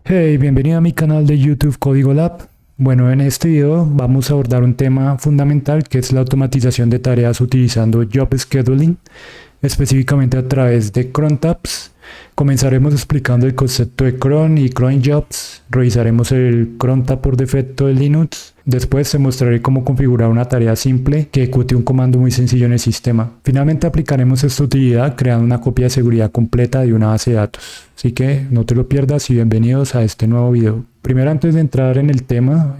Hey, bienvenido a mi canal de YouTube Código Lab. Bueno, en este video vamos a abordar un tema fundamental que es la automatización de tareas utilizando Job Scheduling, específicamente a través de cron tabs. Comenzaremos explicando el concepto de cron y cron jobs, revisaremos el cron tab por defecto de Linux. Después te mostraré cómo configurar una tarea simple que ejecute un comando muy sencillo en el sistema. Finalmente aplicaremos esta utilidad creando una copia de seguridad completa de una base de datos. Así que no te lo pierdas y bienvenidos a este nuevo video. Primero, antes de entrar en el tema,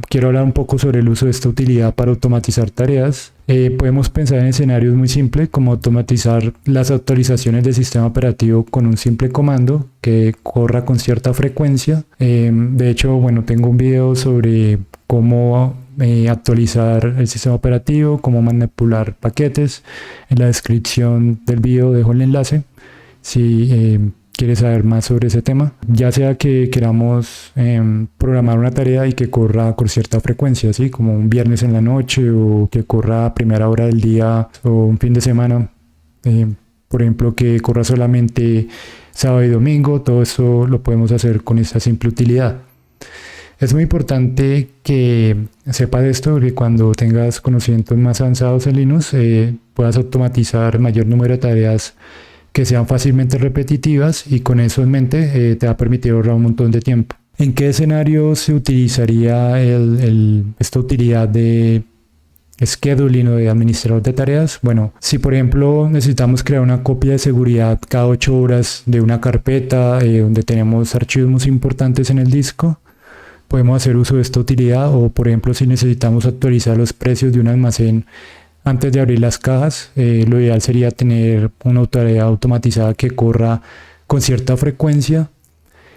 quiero hablar un poco sobre el uso de esta utilidad para automatizar tareas. Podemos pensar en escenarios muy simples como automatizar las actualizaciones del sistema operativo con un simple comando que corra con cierta frecuencia. De hecho, bueno, tengo un video sobre cómo actualizar el sistema operativo, cómo manipular paquetes. En la descripción del video dejo el enlace si quieres saber más sobre ese tema, ya sea que queramos programar una tarea y que corra con cierta frecuencia, ¿sí? Como un viernes en la noche o que corra a primera hora del día o un fin de semana, por ejemplo, que corra solamente sábado y domingo. Todo eso lo podemos hacer con esta simple utilidad. Es muy importante que sepas esto, porque cuando tengas conocimientos más avanzados en Linux puedas automatizar el mayor número de tareas que sean fácilmente repetitivas, y con eso en mente te va a permitir ahorrar un montón de tiempo. ¿En qué escenario se utilizaría esta utilidad de scheduling o de administrador de tareas? Bueno, si por ejemplo necesitamos crear una copia de seguridad cada 8 horas de una carpeta donde tenemos archivos muy importantes en el disco, podemos hacer uso de esta utilidad. O por ejemplo, si necesitamos actualizar los precios de un almacén antes de abrir las cajas, lo ideal sería tener una tarea automatizada que corra con cierta frecuencia,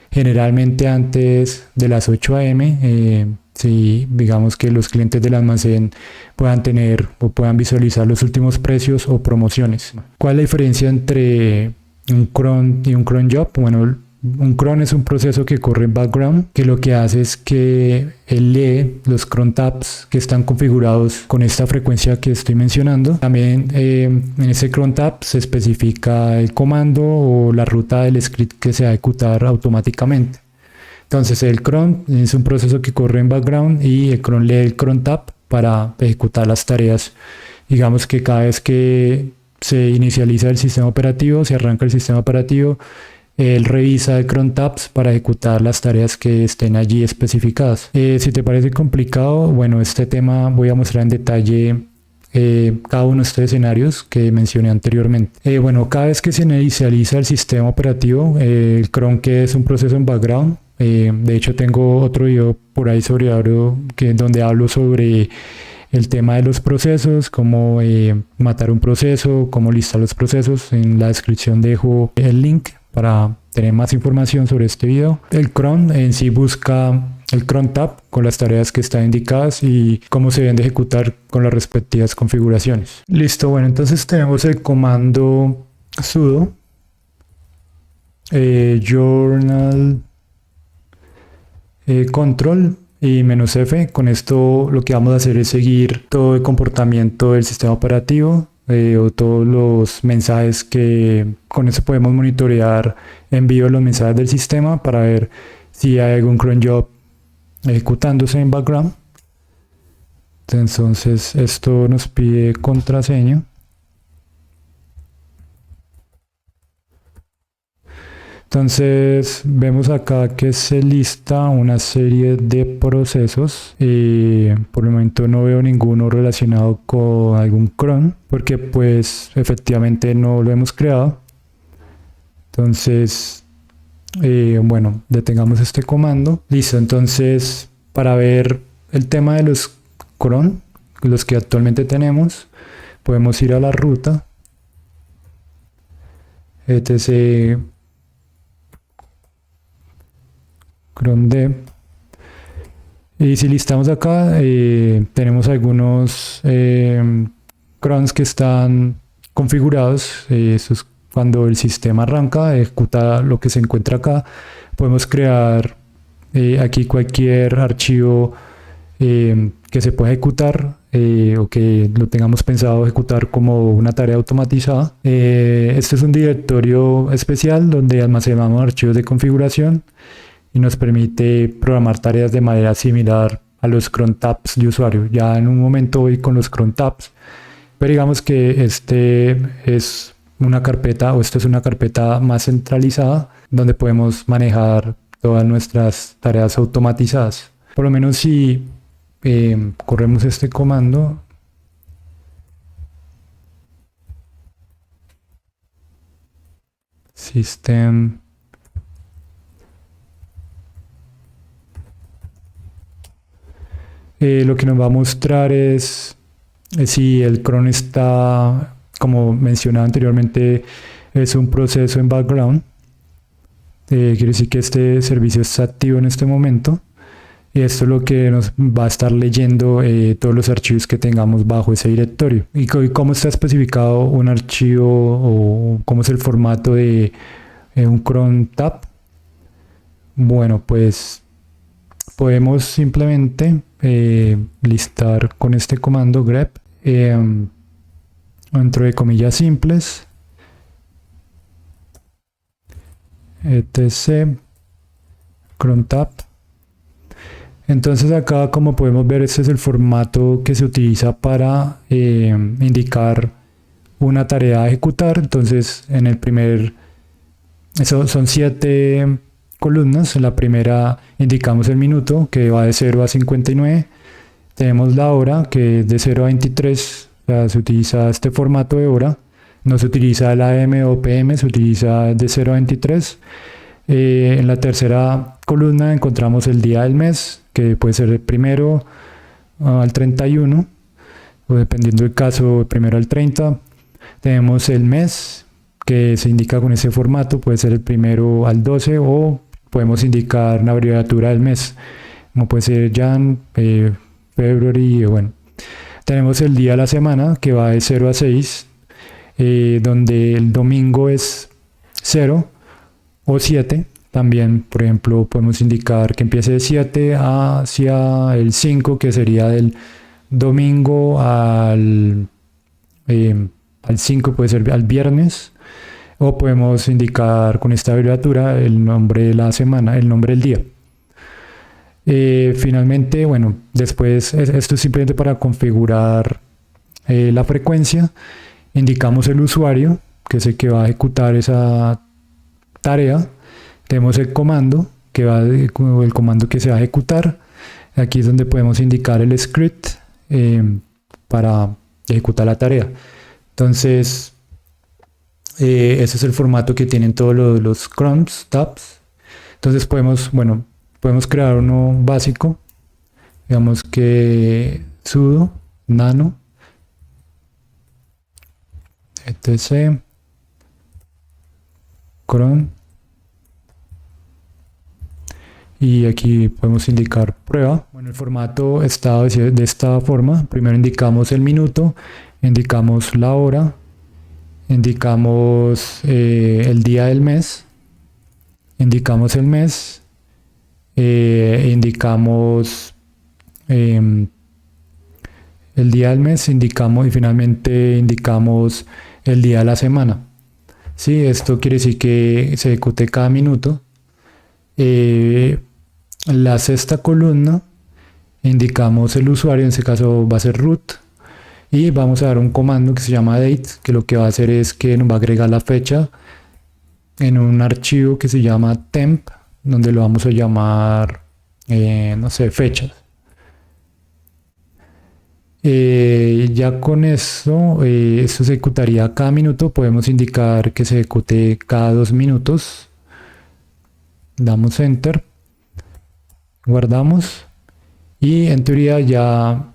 generalmente antes de las 8 a.m. Si digamos que los clientes del almacén puedan tener o puedan visualizar los últimos precios o promociones. ¿Cuál es la diferencia entre un cron y un cron job? Bueno, un cron es un proceso que corre en background, que lo que hace es que él lee los cron tabs que están configurados con esta frecuencia que estoy mencionando. También en ese cron tab se especifica el comando o la ruta del script que se va a ejecutar automáticamente. Entonces el cron es un proceso que corre en background y el cron lee el cron tab para ejecutar las tareas. Digamos que cada vez que se inicializa el sistema operativo, se arranca el sistema operativo, él revisa el cron tabs para ejecutar las tareas que estén allí especificadas. Si te parece complicado, bueno, este tema voy a mostrar en detalle cada uno de estos escenarios que mencioné anteriormente. Bueno, cada vez que se inicializa el sistema operativo, el cron, que es un proceso en background, de hecho tengo otro video por ahí sobre donde hablo sobre el tema de los procesos, cómo matar un proceso, cómo listar los procesos. En la descripción dejo el link para tener más información sobre este video. El cron en sí busca el cron tab con las tareas que están indicadas y cómo se deben de ejecutar con las respectivas configuraciones. Listo, bueno, entonces tenemos el comando sudo journal control y "-f". Con esto lo que vamos a hacer es seguir todo el comportamiento del sistema operativo, o todos los mensajes, que con eso podemos monitorear envío de los mensajes del sistema para ver si hay algún cron job ejecutándose en background. Entonces esto nos pide contraseña. Entonces vemos acá que se lista una serie de procesos. Por el momento no veo ninguno relacionado con algún cron, porque pues efectivamente no lo hemos creado. Entonces bueno, detengamos este comando. Listo, entonces para ver el tema de los cron, los que actualmente tenemos, podemos ir a la ruta etc cron dev, y si listamos acá tenemos algunos crons que están configurados. Eso es cuando el sistema arranca, ejecuta lo que se encuentra acá. Podemos crear aquí cualquier archivo que se pueda ejecutar o que lo tengamos pensado ejecutar como una tarea automatizada. Este es un directorio especial donde almacenamos archivos de configuración y nos permite programar tareas de manera similar a los cron tabs de usuario. Ya en un momento voy con los cron tabs, pero digamos que este es una carpeta, o esto es una carpeta más centralizada donde podemos manejar todas nuestras tareas automatizadas. Por lo menos si corremos este comando, system lo que nos va a mostrar es si el cron está, como mencionaba anteriormente, es un proceso en background. Quiere decir que este servicio está activo en este momento, y esto es lo que nos va a estar leyendo todos los archivos que tengamos bajo ese directorio. Y cómo está especificado un archivo, o cómo es el formato de un cron tab. Bueno, pues podemos simplemente listar con este comando grep dentro de comillas simples etc cron tab. Entonces acá, como podemos ver, este es el formato que se utiliza para indicar una tarea a ejecutar. Entonces en el primer, son 7 columnas. En la primera indicamos el minuto, que va de 0 a 59. Tenemos la hora, que es de 0 a 23. O sea, se utiliza este formato de hora. No se utiliza el AM o PM, se utiliza de 0 a 23. En la tercera columna encontramos el día del mes, que puede ser el primero al 31, o dependiendo del caso, el primero al 30. Tenemos el mes, que se indica con ese formato, puede ser el primero al 12, o podemos indicar una abreviatura del mes, como puede ser Jan, February, bueno. Tenemos el día de la semana, que va de 0 a 6, donde el domingo es 0 o 7. También, por ejemplo, podemos indicar que empiece de 7 hacia el 5, que sería del domingo al 5, puede ser al viernes. O podemos indicar con esta abreviatura el nombre de la semana, el nombre del día. Finalmente, bueno, después esto es simplemente para configurar la frecuencia. Indicamos el usuario, que es el que va a ejecutar esa tarea. Tenemos el comando, el comando que se va a ejecutar. Aquí es donde podemos indicar el script para ejecutar la tarea. Entonces, ese es el formato que tienen todos los cron tabs. Entonces podemos crear uno básico. Digamos que sudo nano etc cron, y aquí podemos indicar prueba. Bueno, el formato está de esta forma. Primero indicamos el minuto, indicamos la hora, indicamos el día del mes, indicamos el mes, indicamos el día del mes, indicamos, y finalmente indicamos el día de la semana. Sí, esto quiere decir que se ejecute cada minuto. La sexta columna indicamos el usuario, en este caso va a ser root, y vamos a dar un comando que se llama date, que lo que va a hacer es que nos va a agregar la fecha en un archivo que se llama temp, donde lo vamos a llamar no sé, fechas. Ya con esto, esto se ejecutaría cada minuto. Podemos indicar que se ejecute cada 2 minutos. Damos enter, guardamos, y en teoría ya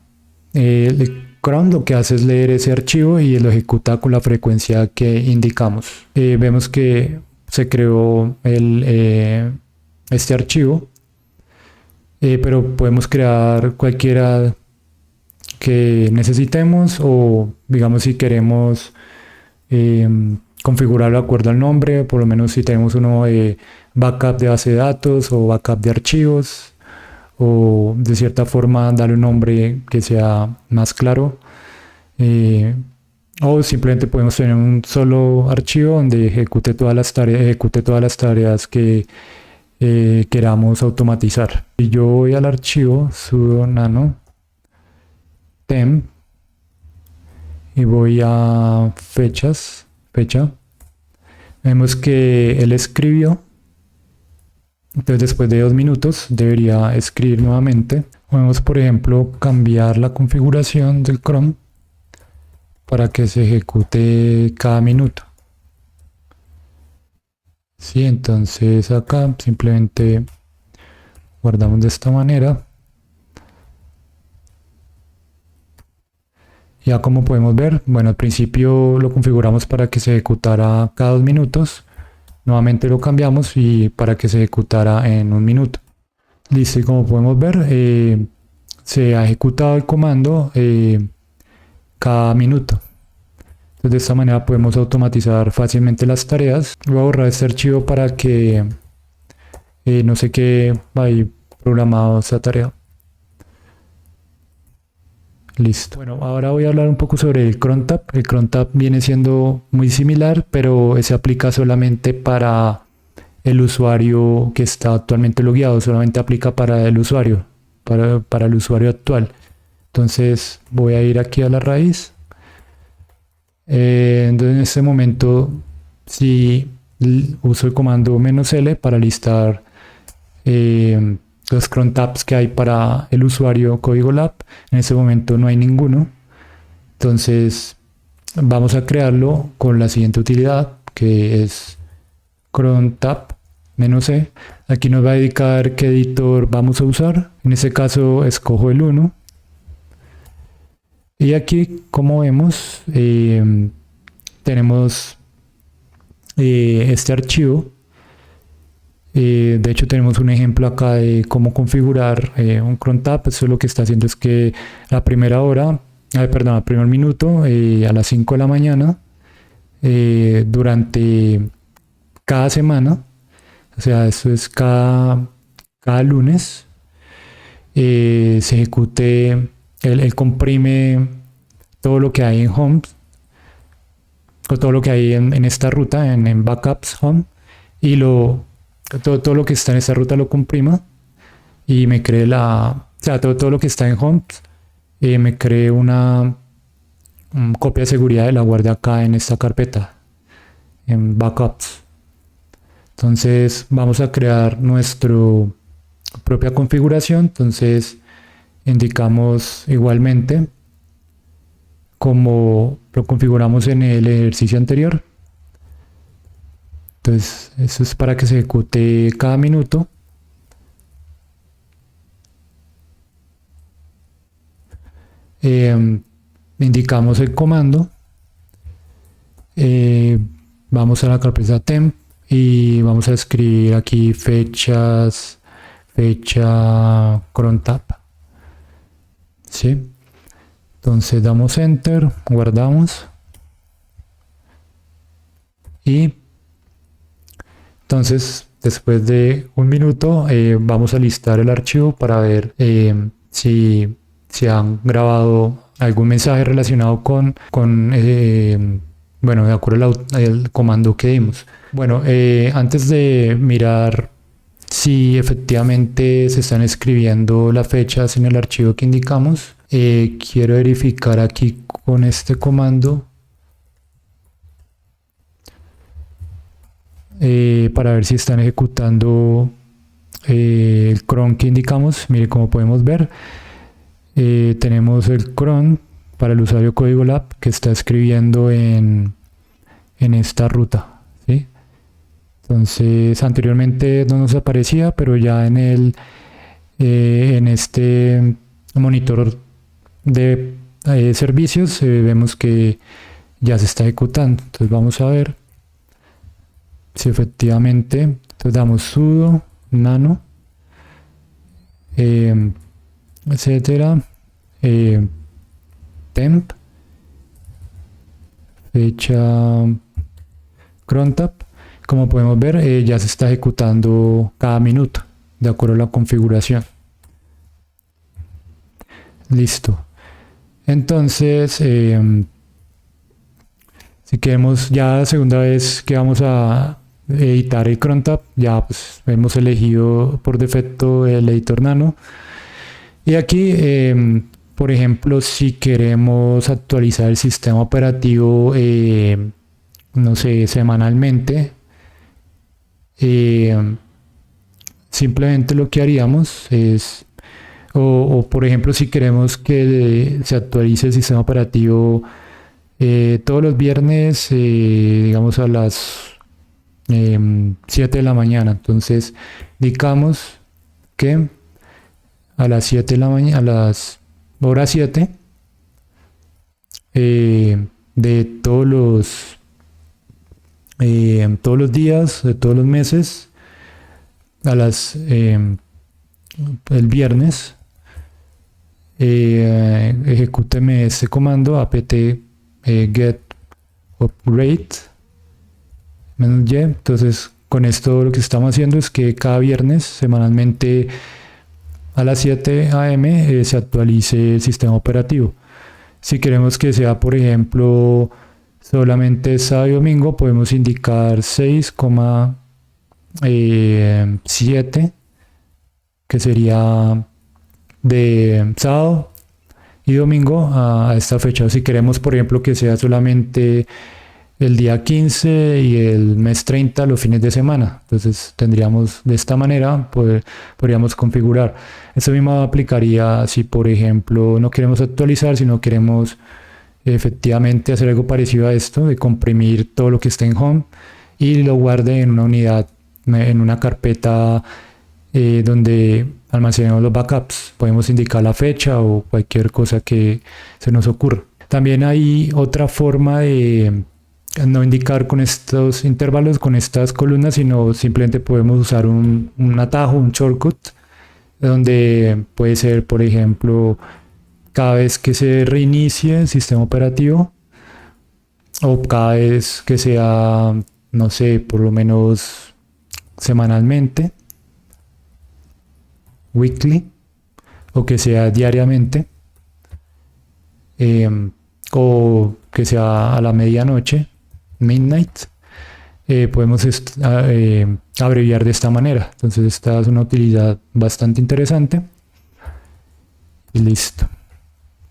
el cron lo que hace es leer ese archivo y lo ejecuta con la frecuencia que indicamos. Vemos que se creó este archivo, pero podemos crear cualquiera que necesitemos, o digamos si queremos configurarlo de acuerdo al nombre. Por lo menos si tenemos uno de backup de base de datos o backup de archivos, o de cierta forma darle un nombre que sea más claro, o simplemente podemos tener un solo archivo donde ejecute todas las tareas que queramos automatizar. Y yo voy al archivo sudo nano temp y voy a fecha. Vemos que él escribió. Entonces después de 2 minutos debería escribir nuevamente. Podemos, por ejemplo, cambiar la configuración del cron para que se ejecute cada minuto. Sí, entonces acá simplemente guardamos de esta manera. Ya como podemos ver, bueno, al principio lo configuramos para que se ejecutara cada 2 minutos. Nuevamente lo cambiamos y para que se ejecutara en 1 minuto. Listo, y como podemos ver, se ha ejecutado el comando cada minuto. Entonces, de esta manera podemos automatizar fácilmente las tareas. Voy a borrar este archivo para que no se quede ahí programado esta tarea. Listo. Bueno, ahora voy a hablar un poco sobre el cron tab. El cron tab viene siendo muy similar, pero se aplica solamente para el usuario que está actualmente logueado. Solamente aplica para el usuario, para el usuario actual. Entonces voy a ir aquí a la raíz. Entonces en este momento, si uso el comando "-l" para listar los cron tabs que hay para el usuario Código Lab, en este momento no hay ninguno. Entonces vamos a crearlo con la siguiente utilidad, que es cron tab "-c". Aquí nos va a indicar qué editor vamos a usar. En este caso escojo el 1. Y aquí, como vemos, tenemos este archivo. De hecho, tenemos un ejemplo acá de cómo configurar un cron tab. Eso lo que está haciendo es que la primera hora, al primer minuto, a las 5 de la mañana, durante cada semana, o sea, eso es cada lunes, se ejecute, él comprime todo lo que hay en home, o todo lo que hay en esta ruta, en backups home, y todo lo que está en esta ruta lo comprima y me cree todo lo que está en home, me cree una copia de seguridad y la guarda acá en esta carpeta, en backups. Entonces vamos a crear nuestra propia configuración. Entonces indicamos igualmente como lo configuramos en el ejercicio anterior. Entonces eso es para que se ejecute cada minuto. Indicamos el comando. Vamos a la carpeta temp y vamos a escribir aquí fecha cron tab. ¿Sí? Entonces damos enter, guardamos y entonces después de 1 minuto vamos a listar el archivo para ver si se han grabado algún mensaje relacionado con bueno, de acuerdo al comando que dimos. Bueno, antes de mirar si efectivamente se están escribiendo las fechas en el archivo que indicamos, quiero verificar aquí con este comando para ver si están ejecutando el cron que indicamos. Mire, como podemos ver, tenemos el cron para el usuario Código Lab que está escribiendo en esta ruta, ¿sí? Entonces anteriormente no nos aparecía, pero ya en este monitor de servicios vemos que ya se está ejecutando. Entonces vamos a ver si efectivamente, entonces damos sudo nano etcétera temp fecha cron tab. Como podemos ver, ya se está ejecutando cada minuto de acuerdo a la configuración. Listo. Entonces si queremos, ya la segunda vez que vamos a editar el cron tab, ya pues hemos elegido por defecto el editor nano. Y aquí, por ejemplo, si queremos actualizar el sistema operativo, no sé, semanalmente, simplemente lo que haríamos es, o por ejemplo, si queremos que se actualice el sistema operativo todos los viernes, digamos a las 7 de la mañana, entonces indicamos que a las 7 de la mañana, a las horas 7 de todos los días, de todos los meses, a las el viernes, ejecúteme este comando apt get upgrade -y. Entonces con esto lo que estamos haciendo es que cada viernes semanalmente a las 7 a.m. Se actualice el sistema operativo. Si queremos que sea, por ejemplo, solamente sábado y domingo, podemos indicar 6,7, que sería de sábado y domingo a esta fecha. O si queremos, por ejemplo, que sea solamente el día 15 y el mes 30 los fines de semana. Entonces tendríamos de esta manera, podríamos configurar. Esto mismo aplicaría si, por ejemplo, no queremos actualizar, sino queremos efectivamente hacer algo parecido a esto, de comprimir todo lo que está en home y lo guarde en una unidad, en una carpeta donde almacenemos los backups. Podemos indicar la fecha o cualquier cosa que se nos ocurra. También hay otra forma de no indicar con estos intervalos, con estas columnas, sino simplemente podemos usar un atajo, un shortcut, donde puede ser, por ejemplo, cada vez que se reinicie el sistema operativo o cada vez que sea, no sé, por lo menos semanalmente, weekly, o que sea diariamente, o que sea a la medianoche, midnight. Podemos abreviar de esta manera. Entonces esta es una utilidad bastante interesante y listo.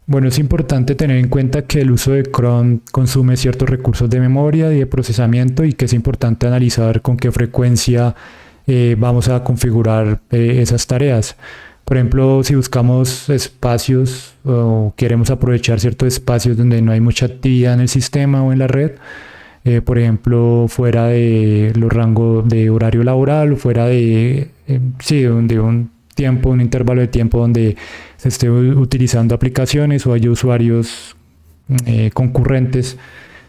Bueno, es importante tener en cuenta que el uso de cron consume ciertos recursos de memoria y de procesamiento, y que es importante analizar con qué frecuencia vamos a configurar esas tareas. Por ejemplo, si buscamos espacios o queremos aprovechar ciertos espacios donde no hay mucha actividad en el sistema o en la red, por ejemplo, fuera de los rangos de horario laboral, o fuera de un tiempo, un intervalo de tiempo donde se esté utilizando aplicaciones o hay usuarios concurrentes,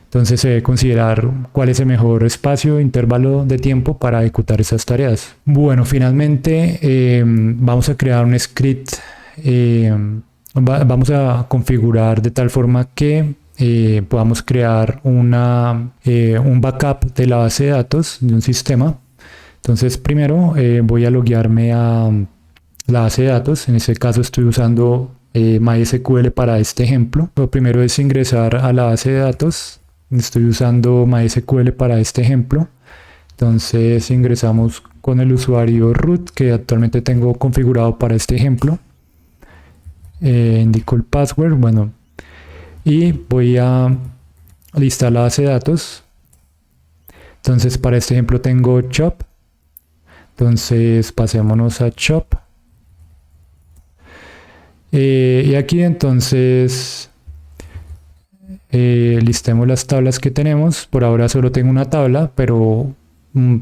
entonces se debe considerar cuál es el mejor espacio, intervalo de tiempo para ejecutar esas tareas. Bueno, finalmente vamos a crear un script, vamos a configurar de tal forma que podamos crear un backup de la base de datos de un sistema. Entonces primero voy a loguearme a la base de datos. En este caso estoy usando MySQL para este ejemplo. Lo primero es ingresar a la base de datos. Estoy usando MySQL para este ejemplo. Entonces ingresamos con el usuario root que actualmente tengo configurado para este ejemplo. Indico el password, bueno, y voy a listar la base de datos. Entonces para este ejemplo tengo chop. Entonces pasémonos a chop. Y aquí entonces listemos las tablas que tenemos. Por ahora solo tengo una tabla, pero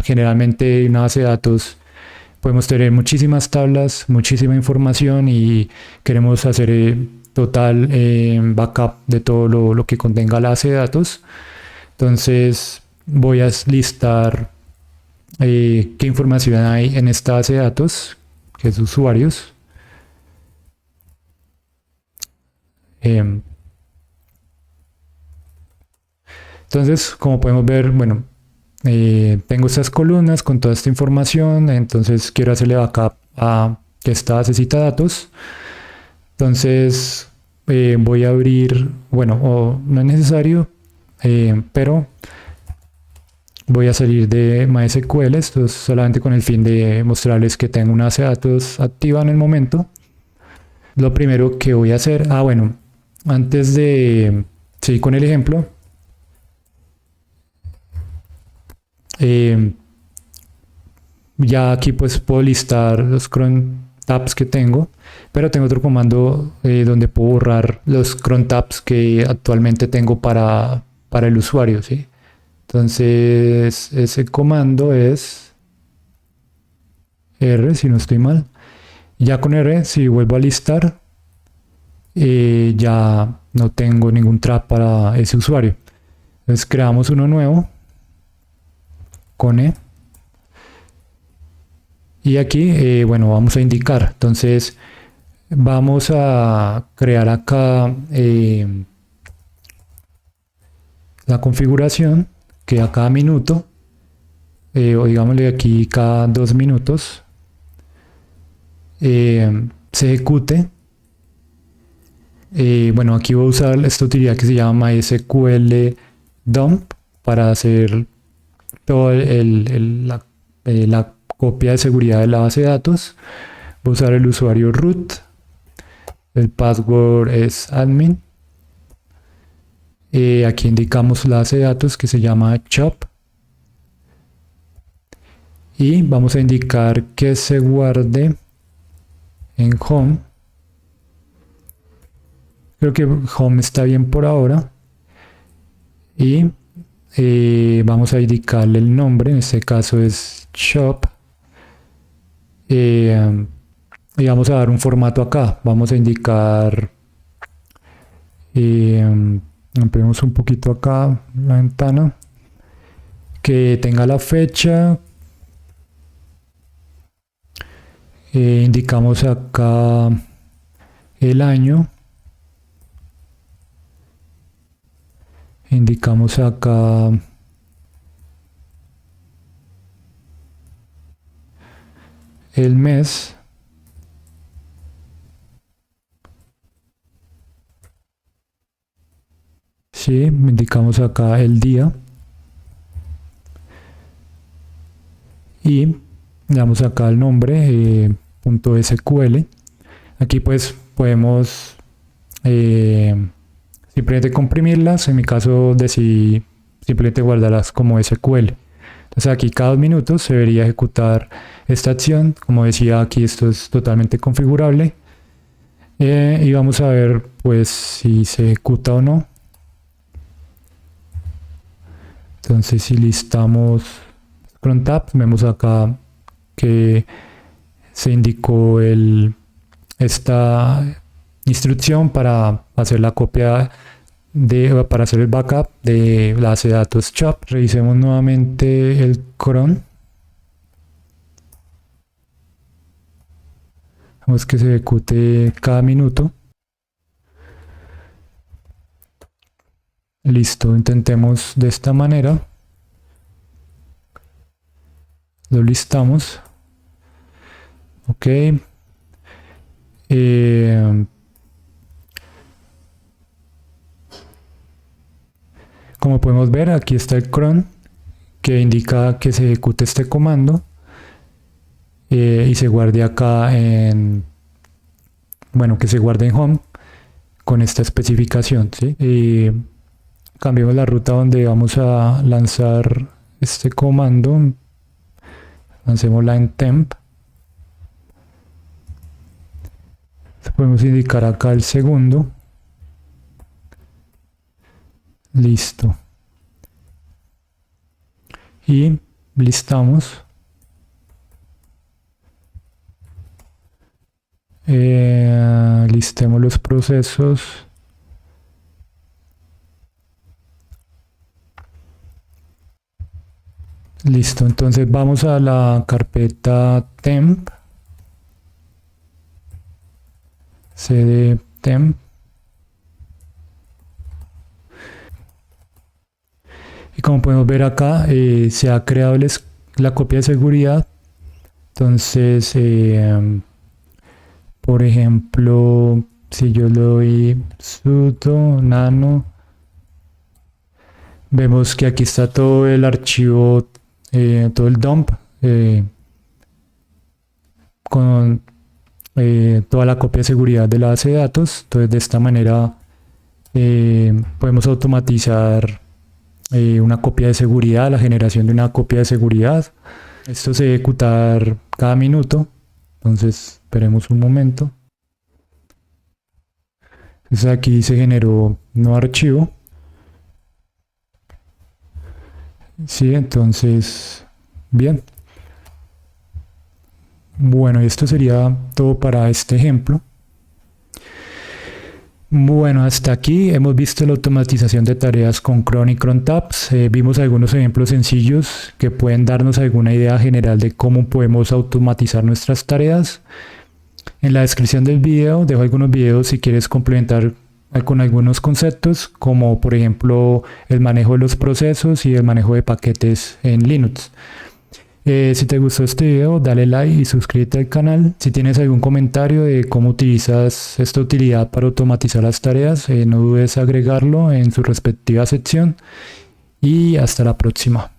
generalmente en una base de datos podemos tener muchísimas tablas, muchísima información, y queremos hacer total backup de todo lo que contenga la base de datos. Entonces voy a listar qué información hay en esta base de datos, que es usuarios. Entonces, como podemos ver, bueno, tengo estas columnas con toda esta información. Entonces quiero hacerle backup a esta basecita de datos. Entonces voy a abrir, bueno, no es necesario, pero Voy a salir de MySQL, esto es solamente con el fin de mostrarles que tengo una base de datos activa en el momento. Lo primero que voy a hacer, bueno, antes de seguir con el ejemplo, ya aquí pues puedo listar los cron tabs que tengo, pero tengo otro comando donde puedo borrar los cron tabs que actualmente tengo para el usuario, ¿sí? Entonces ese comando es R, si no estoy mal. Ya con R, si vuelvo a listar, ya no tengo ningún tab para ese usuario. Entonces creamos uno nuevo con E. Y aquí, bueno, vamos a indicar. Entonces vamos a crear acá la configuración que a cada minuto, o digámosle aquí cada 2 minutos, se ejecute. Bueno, aquí voy a usar esta utilidad que se llama MySQL dump para hacer toda la copia de seguridad de la base de datos. Voy a usar el usuario root, el password es admin. Aquí indicamos la base de datos que se llama chop y vamos a indicar que se guarde en home. Creo que home está bien por ahora y vamos a indicarle el nombre, en este caso es shop, y vamos a dar un formato acá. Vamos a indicar, ampliemos un poquito acá la ventana, que tenga la fecha, indicamos acá el año, indicamos acá el mes, sí, indicamos acá el día y le damos acá el nombre, .sql. Aquí pues podemos simplemente comprimirlas. En mi caso decidí simplemente guardarlas como SQL. Entonces aquí cada 2 minutos se debería ejecutar esta acción. Como decía, aquí esto es totalmente configurable. Y vamos a ver pues si se ejecuta o no. Entonces si listamos cron tab, vemos acá que se indicó esta instrucción para hacer la copia para hacer el backup de la base de datos chop. Revisemos nuevamente el cron. Vamos que se ejecute cada minuto. Listo, intentemos de esta manera. Lo listamos. Ok. Como podemos ver, aquí está el cron que indica que se ejecute este comando y se guarde acá bueno, que se guarde en home con esta especificación, ¿sí? Cambiemos la ruta donde vamos a lanzar este comando. Lancémosla en temp. Podemos indicar acá el segundo. Listo. Y listamos. Listemos los procesos. Listo, entonces vamos a la carpeta temp, cd temp, y como podemos ver acá se ha creado la copia de seguridad. Entonces por ejemplo, si yo le doy sudo nano Vemos que aquí está todo el archivo, todo el dump, con toda la copia de seguridad de la base de datos. Entonces de esta manera podemos automatizar una copia de seguridad, la generación de una copia de seguridad. Esto se debe ejecutar cada minuto. Entonces esperemos un momento. Entonces aquí se generó un nuevo archivo. Sí, entonces, bien. Bueno, esto sería todo para este ejemplo. Bueno, hasta aquí hemos visto la automatización de tareas con cron y cron tabs. Vimos algunos ejemplos sencillos que pueden darnos alguna idea general de cómo podemos automatizar nuestras tareas. En la descripción del video dejo algunos videos si quieres complementar con algunos conceptos, como por ejemplo el manejo de los procesos y el manejo de paquetes en Linux. Si te gustó este video, dale like y suscríbete al canal. Si tienes algún comentario de cómo utilizas esta utilidad para automatizar las tareas, no dudes agregarlo en su respectiva sección. Y hasta la próxima.